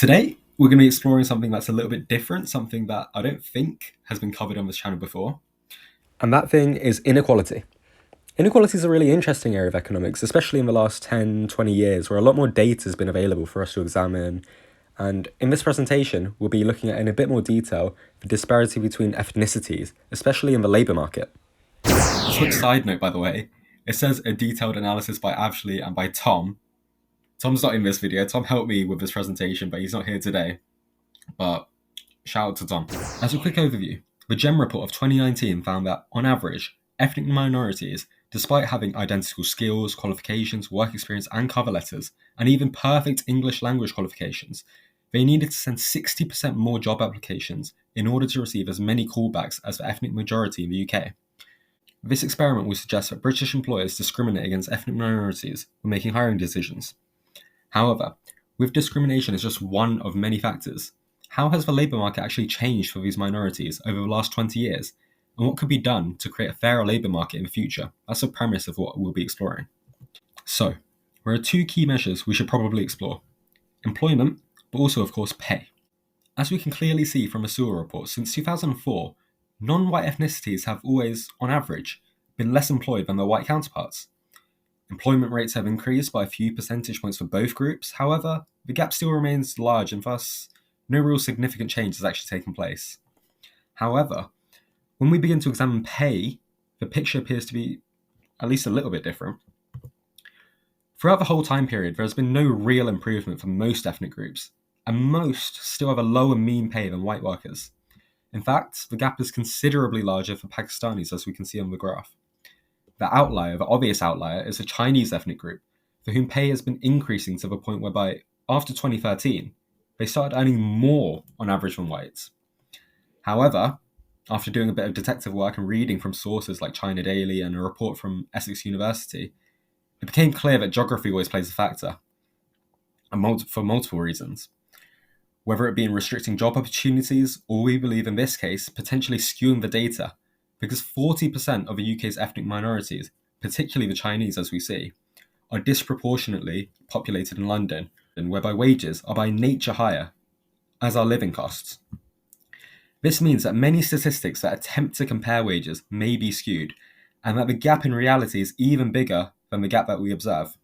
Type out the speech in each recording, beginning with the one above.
Today, we're going to be exploring something that's a little bit different, something that I don't think has been covered on this channel before. And that thing is inequality. Inequality is a really interesting area of economics, especially in the last 10, 20 years, where a lot more data has been available for us to examine. And in this presentation, we'll be looking at in a bit more detail the disparity between ethnicities, especially in the labour market. Quick side note, by the way, it says a detailed analysis by Abshly and by Tom. Tom's not in this video. Tom helped me with this presentation, but he's not here today. But shout out to Tom. As a quick overview, the GEM report of 2019 found that, on average, ethnic minorities, despite having identical skills, qualifications, work experience, and cover letters, and even perfect English language qualifications, they needed to send 60% more job applications in order to receive as many callbacks as the ethnic majority in the UK. This experiment would suggest that British employers discriminate against ethnic minorities when making hiring decisions. However, with discrimination as just one of many factors, how has the labour market actually changed for these minorities over the last 20 years? And what could be done to create a fairer labour market in the future? That's the premise of what we'll be exploring. So, there are two key measures we should probably explore: employment, but also, of course, pay. As we can clearly see from a SEWA report, since 2004, non-white ethnicities have always, on average, been less employed than their white counterparts. Employment rates have increased by a few percentage points for both groups. However, the gap still remains large and thus no real significant change has actually taken place. However, when we begin to examine pay, the picture appears to be at least a little bit different. Throughout the whole time period, there has been no real improvement for most ethnic groups, and most still have a lower mean pay than white workers. In fact, the gap is considerably larger for Pakistanis, as we can see on the graph. The obvious outlier, is the Chinese ethnic group, for whom pay has been increasing to the point whereby, after 2013, they started earning more on average than whites. However, after doing a bit of detective work and reading from sources like China Daily and a report from Essex University, it became clear that geography always plays a factor, and for multiple reasons. Whether it be in restricting job opportunities, or we believe in this case, potentially skewing the data, because 40% of the UK's ethnic minorities, particularly the Chinese as we see, are disproportionately populated in London, and whereby wages are by nature higher, as are living costs. This means that many statistics that attempt to compare wages may be skewed, and that the gap in reality is even bigger than the gap that we observe.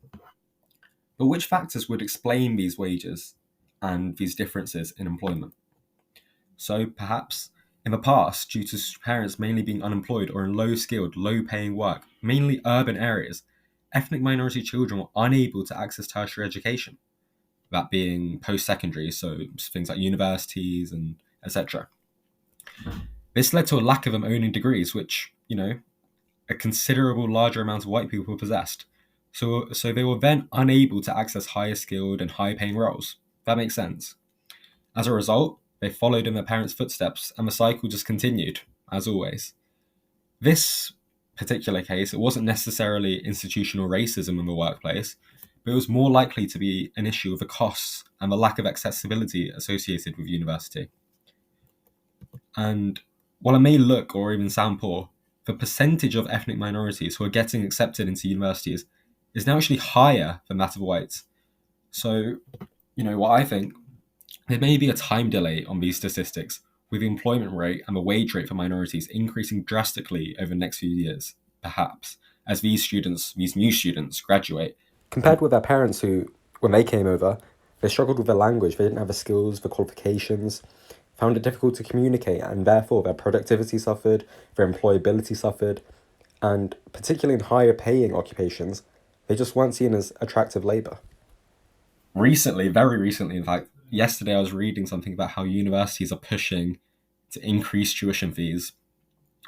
But which factors would explain these wages and these differences in employment? So perhaps, in the past, due to parents mainly being unemployed or in low-skilled, low-paying work, mainly urban areas, ethnic minority children were unable to access tertiary education, that being post-secondary, so things like universities and etc. This led to a lack of them owning degrees, which, a considerable larger amount of white people possessed. So they were then unable to access higher skilled and high-paying roles. That makes sense. As a result, they followed in their parents' footsteps, and the cycle just continued, as always. This particular case, it wasn't necessarily institutional racism in the workplace, but it was more likely to be an issue of the costs and the lack of accessibility associated with university. And while it may look or even sound poor, the percentage of ethnic minorities who are getting accepted into universities is now actually higher than that of whites. So, what I think, there may be a time delay on these statistics, with the employment rate and the wage rate for minorities increasing drastically over the next few years, perhaps, as these new students, graduate. Compared with their parents who, when they came over, they struggled with the language, they didn't have the skills, the qualifications, found it difficult to communicate, and therefore their productivity suffered, their employability suffered, and particularly in higher paying occupations, they just weren't seen as attractive labour. Recently, very recently, in fact, yesterday I was reading something about how universities are pushing to increase tuition fees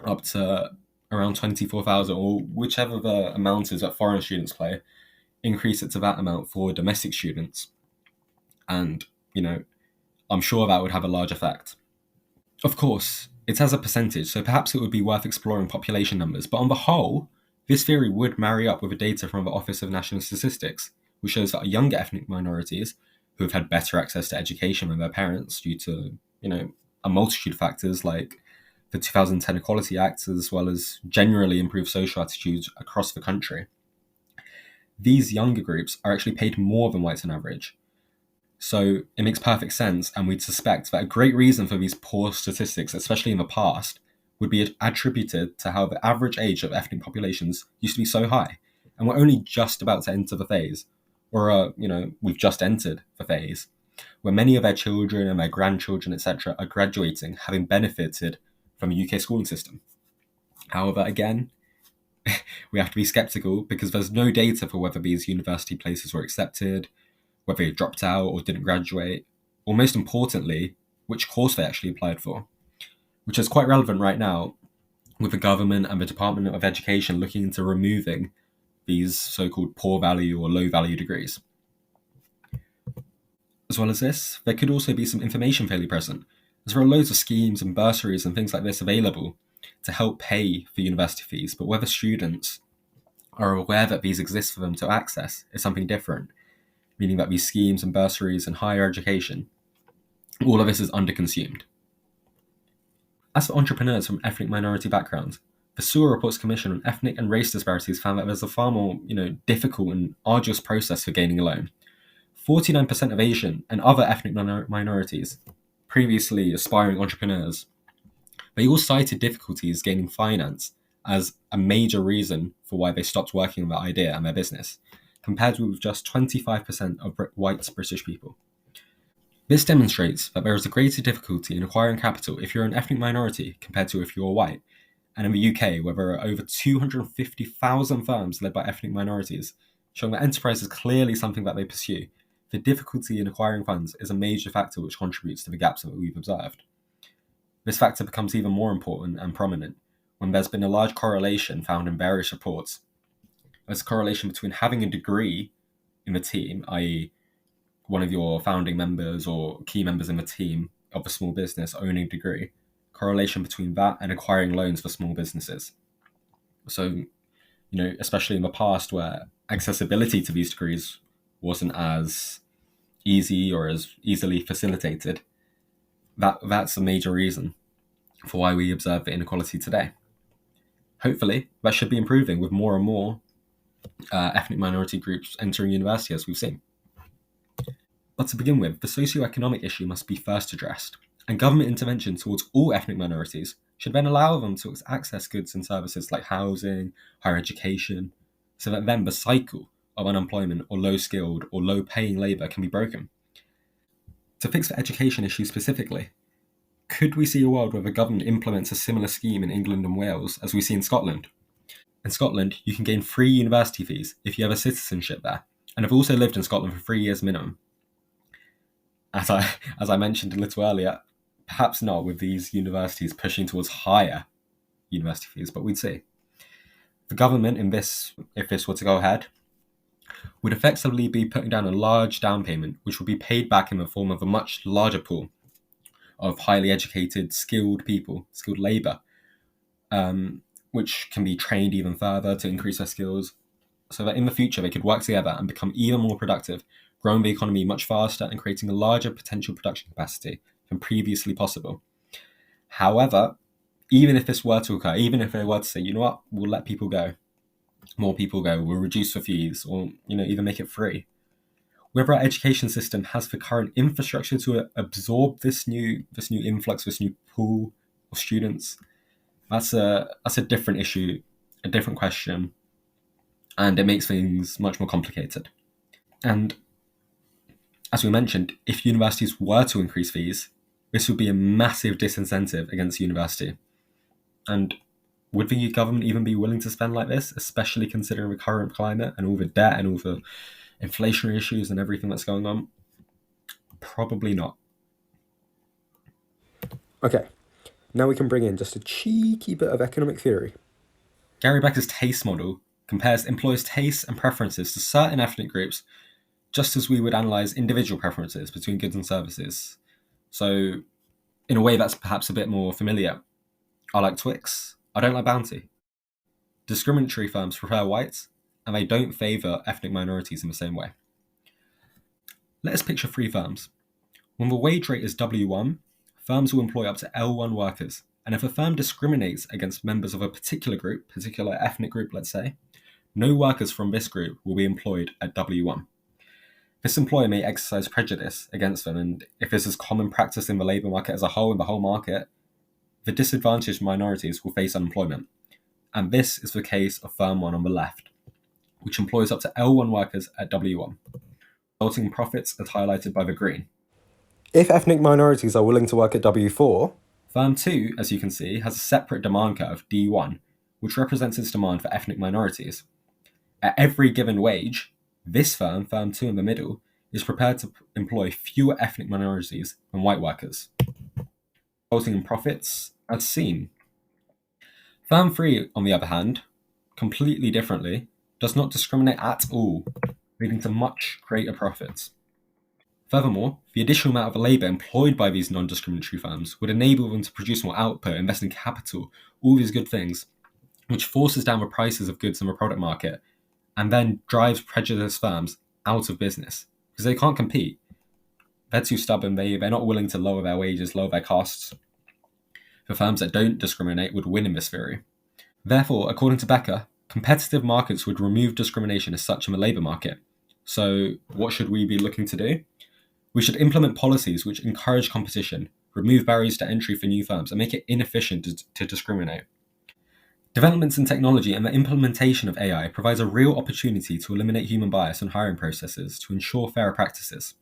up to around 24,000, or whichever the amount is that foreign students pay, increase it to that amount for domestic students. And, I'm sure that would have a large effect. Of course, it's as a percentage, so perhaps it would be worth exploring population numbers, but on the whole, this theory would marry up with the data from the Office of National Statistics, which shows that younger ethnic minorities who have had better access to education than their parents due to, a multitude of factors like the 2010 Equality Act, as well as generally improved social attitudes across the country. These younger groups are actually paid more than whites on average. So it makes perfect sense, and we'd suspect that a great reason for these poor statistics, especially in the past, would be attributed to how the average age of ethnic populations used to be so high, and we're only just about to enter the phase, or we've just entered the phase, where many of their children and their grandchildren, etc., are graduating, having benefited from the UK schooling system. However, again, we have to be skeptical because there's no data for whether these university places were accepted, whether they dropped out or didn't graduate, or most importantly, which course they actually applied for, which is quite relevant right now with the government and the Department of Education looking into removing these so-called poor value or low value degrees. As well as this, there could also be some information failure present, as there are loads of schemes and bursaries and things like this available to help pay for university fees, but whether students are aware that these exist for them to access is something different, meaning that these schemes and bursaries and higher education, all of this is underconsumed. As for entrepreneurs from ethnic minority backgrounds, the Sewell Reports Commission on Ethnic and Race Disparities found that there's a far more difficult and arduous process for gaining a loan. 49% of Asian and other ethnic minorities, previously aspiring entrepreneurs, they all cited difficulties gaining finance as a major reason for why they stopped working on their idea and their business, compared with just 25% of white British people. This demonstrates that there is a greater difficulty in acquiring capital if you're an ethnic minority compared to if you're white. And in the UK, where there are over 250,000 firms led by ethnic minorities, showing that enterprise is clearly something that they pursue, the difficulty in acquiring funds is a major factor which contributes to the gaps that we've observed. This factor becomes even more important and prominent when there's been a large correlation found in various reports. There's a correlation between having a degree in the team, i.e., one of your founding members or key members in the team of a small business owning a degree, correlation between that and acquiring loans for small businesses. So, especially in the past where accessibility to these degrees wasn't as easy or as easily facilitated, that's a major reason for why we observe the inequality today. Hopefully, that should be improving with more and more ethnic minority groups entering university, as we've seen. But to begin with, the socioeconomic issue must be first addressed, and government intervention towards all ethnic minorities should then allow them to access goods and services like housing, higher education, so that then the cycle of unemployment or low-skilled or low-paying labour can be broken. To fix the education issue specifically, could we see a world where the government implements a similar scheme in England and Wales as we see in Scotland? In Scotland, you can gain free university fees if you have a citizenship there, and have also lived in Scotland for 3 years minimum. As I mentioned a little earlier, perhaps not with these universities pushing towards higher university fees, but we'd see. The government, if this were to go ahead, would effectively be putting down a large down payment, which would be paid back in the form of a much larger pool of highly educated, skilled people, skilled labour, which can be trained even further to increase their skills, so that in the future they could work together and become even more productive, growing the economy much faster and creating a larger potential production capacity than previously possible. However, even if this were to occur, even if they were to say, you know what, we'll let people go, more people go, we'll reduce the fees, or even make it free, whether our education system has the current infrastructure to absorb this new influx, this new pool of students, that's a different issue, a different question, and it makes things much more complicated. And as we mentioned, if universities were to increase fees, this would be a massive disincentive against university. And would the government even be willing to spend like this, especially considering the current climate and all the debt and all the inflationary issues and everything that's going on? Probably not. Okay, now we can bring in just a cheeky bit of economic theory. Gary Becker's taste model compares employers' tastes and preferences to certain ethnic groups, just as we would analyse individual preferences between goods and services. So, in a way that's perhaps a bit more familiar, I like Twix, I don't like Bounty. Discriminatory firms prefer whites, and they don't favour ethnic minorities in the same way. Let us picture three firms. When the wage rate is W1, firms will employ up to L1 workers, and if a firm discriminates against members of a particular group, particular ethnic group, let's say, no workers from this group will be employed at W1. This employer may exercise prejudice against them, and if this is common practice in the labour market as a whole, in the whole market, the disadvantaged minorities will face unemployment. And this is the case of Firm 1 on the left, which employs up to L1 workers at W1. Resulting profits as highlighted by the green. If ethnic minorities are willing to work at W4, Firm 2, as you can see, has a separate demand curve, D1, which represents its demand for ethnic minorities. At every given wage, this firm, Firm 2 in the middle, is prepared to employ fewer ethnic minorities than white workers, resulting in profits as seen. Firm 3, on the other hand, completely differently, does not discriminate at all, leading to much greater profits. Furthermore, the additional amount of labour employed by these non-discriminatory firms would enable them to produce more output, invest in capital, all these good things, which forces down the prices of goods in the product market and then drives prejudiced firms out of business because they can't compete. They're too stubborn, they're not willing to lower their wages, lower their costs. The firms that don't discriminate would win in this theory. Therefore, according to Becker, competitive markets would remove discrimination as such in the labour market. So what should we be looking to do? We should implement policies which encourage competition, remove barriers to entry for new firms, and make it inefficient to discriminate. Developments in technology and the implementation of AI provides a real opportunity to eliminate human bias in hiring processes to ensure fairer practices.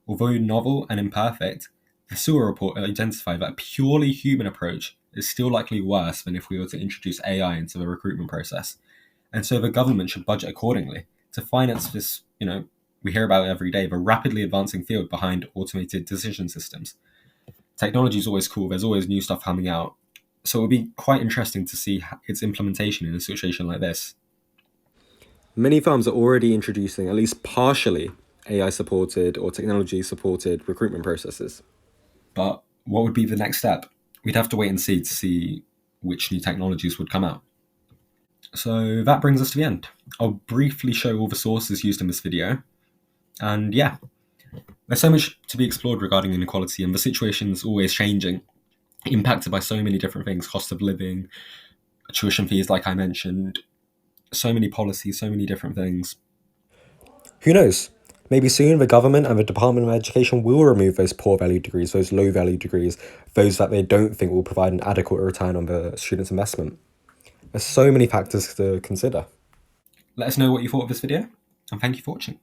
Although novel and imperfect, the Sewer report identified that a purely human approach is still likely worse than if we were to introduce AI into the recruitment process. And so the government should budget accordingly to finance this, we hear about it every day, the rapidly advancing field behind automated decision systems. Technology is always cool, there's always new stuff coming out. So it would be quite interesting to see its implementation in a situation like this. many firms are already introducing at least partially AI-supported or technology-supported recruitment processes. But what would be the next step? We'd have to wait and see which new technologies would come out. So that brings us to the end. I'll briefly show all the sources used in this video. And yeah, there's so much to be explored regarding inequality, and the situation's always changing, impacted by so many different things: cost of living, tuition fees, like I mentioned, so many policies, so many different things. Who knows? Maybe soon the government and the Department of Education will remove those poor value degrees, those low value degrees, those that they don't think will provide an adequate return on the student's investment. There's so many factors to consider. Let us know what you thought of this video, and thank you for watching.